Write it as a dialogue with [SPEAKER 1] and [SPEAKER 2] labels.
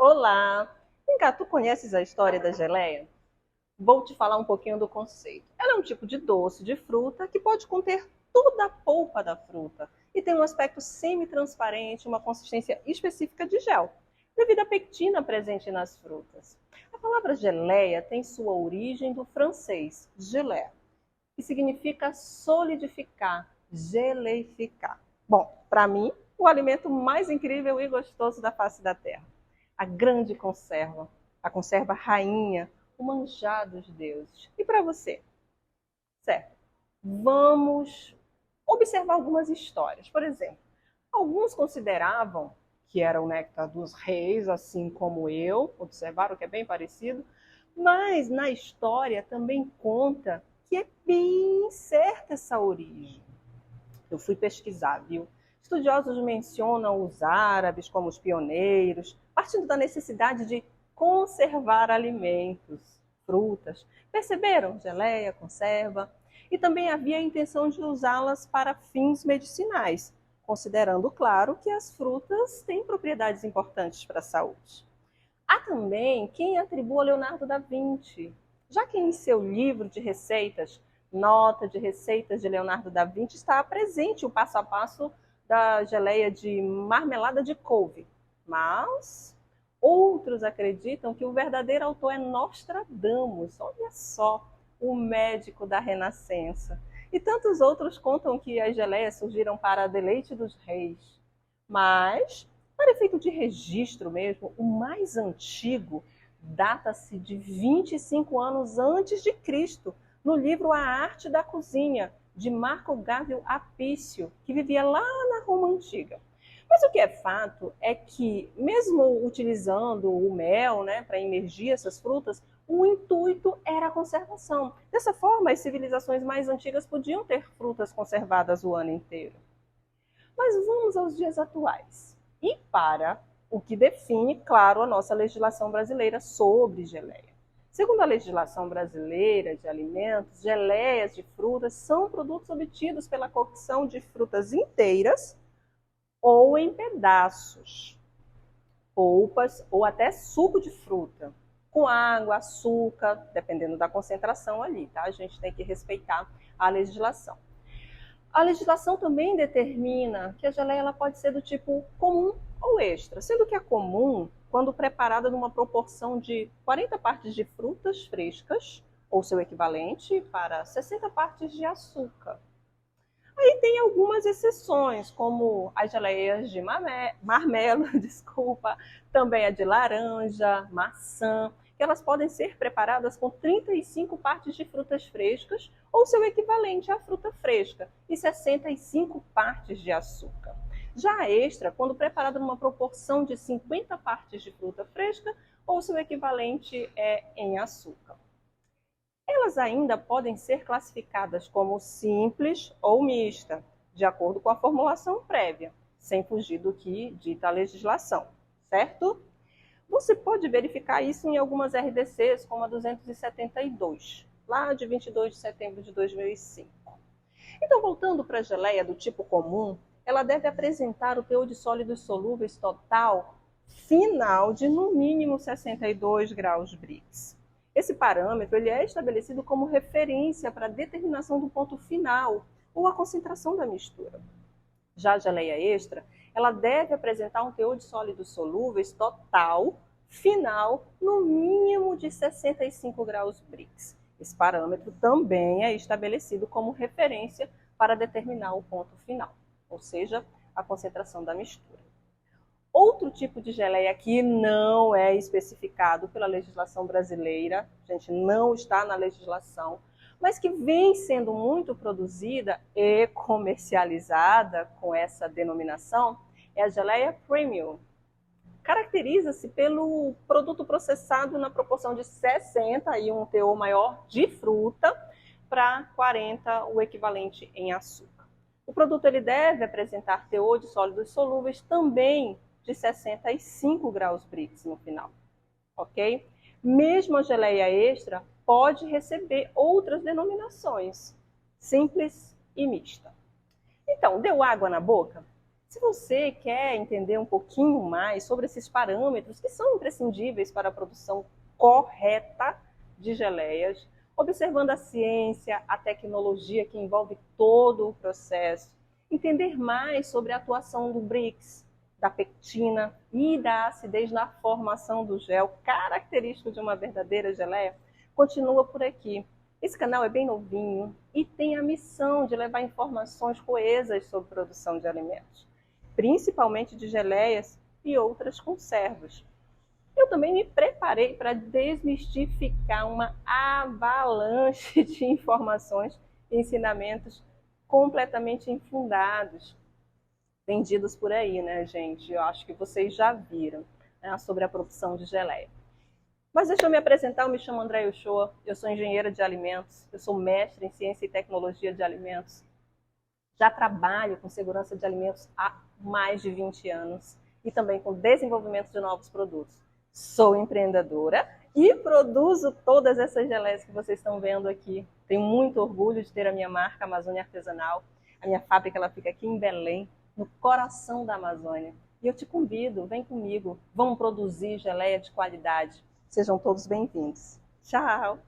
[SPEAKER 1] Olá! Vem cá, tu conheces a história da geleia? Vou te falar um pouquinho do conceito. Ela é um tipo de doce de fruta que pode conter toda a polpa da fruta e tem um aspecto semi-transparente, uma consistência específica de gel, devido à pectina presente nas frutas. A palavra geleia tem sua origem do francês gelée, que significa solidificar, geleificar. Bom, para mim, o alimento mais incrível e gostoso da face da terra. A grande conserva, a conserva rainha, o manjado dos deuses. E para você? Certo. Vamos observar algumas histórias. Por exemplo, alguns consideravam que era o néctar dos reis, assim como eu, observaram que é bem parecido, mas na história também conta que é bem certa essa origem. Eu fui pesquisar, viu? Estudiosos mencionam os árabes como os pioneiros, partindo da necessidade de conservar alimentos, frutas. Perceberam? Geleia, conserva. E também havia a intenção de usá-las para fins medicinais, considerando, claro, que as frutas têm propriedades importantes para a saúde. Há também quem atribua a Leonardo da Vinci, já que em seu livro de receitas, Nota de Receitas de Leonardo da Vinci, está presente o passo a passo da geleia de marmelada de couve. Mas outros acreditam que o verdadeiro autor é Nostradamus, olha só, o médico da Renascença. E tantos outros contam que as geleias surgiram para deleite dos reis. Mas para efeito de registro mesmo, o mais antigo data-se de 25 anos antes de Cristo, no livro A Arte da Cozinha, de Marco Gávio Apício, que vivia lá na Roma Antiga. Mas o que é fato é que, mesmo utilizando o mel, né, para imergir essas frutas, o intuito era a conservação. Dessa forma, as civilizações mais antigas podiam ter frutas conservadas o ano inteiro. Mas vamos aos dias atuais. E para o que define, claro, a nossa legislação brasileira sobre geleia. Segundo a legislação brasileira de alimentos, geleias de frutas são produtos obtidos pela cocção de frutas inteiras ou em pedaços, polpas ou até suco de fruta, com água, açúcar, dependendo da concentração ali, tá? A gente tem que respeitar a legislação. A legislação também determina que a geleia ela pode ser do tipo comum ou extra, sendo que a comum, quando preparada numa proporção de 40 partes de frutas frescas, ou seu equivalente, para 60 partes de açúcar. Aí tem algumas exceções, como as geleias de marmelo, desculpa, também a de laranja, maçã, que elas podem ser preparadas com 35 partes de frutas frescas ou seu equivalente à fruta fresca e 65 partes de açúcar. Já a extra, quando preparada numa proporção de 50 partes de fruta fresca ou seu equivalente em açúcar. Elas ainda podem ser classificadas como simples ou mista, de acordo com a formulação prévia, sem fugir do que dita a legislação, certo? Você pode verificar isso em algumas RDCs, como a 272, lá de 22 de setembro de 2005. Então, voltando para a geleia do tipo comum, ela deve apresentar o teor de sólidos solúveis total final de no mínimo 62 graus Brix. Esse parâmetro ele é estabelecido como referência para a determinação do ponto final ou a concentração da mistura. Já a geleia extra, ela deve apresentar um teor de sólidos solúveis total final no mínimo de 65 graus Brix. Esse parâmetro também é estabelecido como referência para determinar o ponto final, ou seja, a concentração da mistura. Outro tipo de geleia que não é especificado pela legislação brasileira, gente, não está na legislação, mas que vem sendo muito produzida e comercializada com essa denominação, é a geleia premium. Caracteriza-se pelo produto processado na proporção de 60 e um teor maior de fruta para 40 o equivalente em açúcar. O produto ele deve apresentar teor de sólidos solúveis também de 65 graus Brix no final, ok? Mesmo a geleia extra pode receber outras denominações, simples e mista. Então, deu água na boca? Se você quer entender um pouquinho mais sobre esses parâmetros que são imprescindíveis para a produção correta de geleias, observando a ciência, a tecnologia que envolve todo o processo, entender mais sobre a atuação do Brix, da pectina e da acidez na formação do gel, característico de uma verdadeira geleia, continua por aqui. Esse canal é bem novinho e tem a missão de levar informações coesas sobre produção de alimentos, principalmente de geleias e outras conservas. Eu também me preparei para desmistificar uma avalanche de informações e ensinamentos completamente infundados, vendidos por aí, né, gente? Eu acho que vocês já viram, né, sobre a produção de geleia. Mas deixa eu me apresentar, eu me chamo Andréia Uchoa, eu sou engenheira de alimentos, eu sou mestre em ciência e tecnologia de alimentos, já trabalho com segurança de alimentos há mais de 20 anos e também com desenvolvimento de novos produtos. Sou empreendedora e produzo todas essas geleias que vocês estão vendo aqui. Tenho muito orgulho de ter a minha marca Amazônia Artesanal. A minha fábrica ela fica aqui em Belém, no coração da Amazônia. E eu te convido, vem comigo, vamos produzir geleia de qualidade. Sejam todos bem-vindos. Tchau!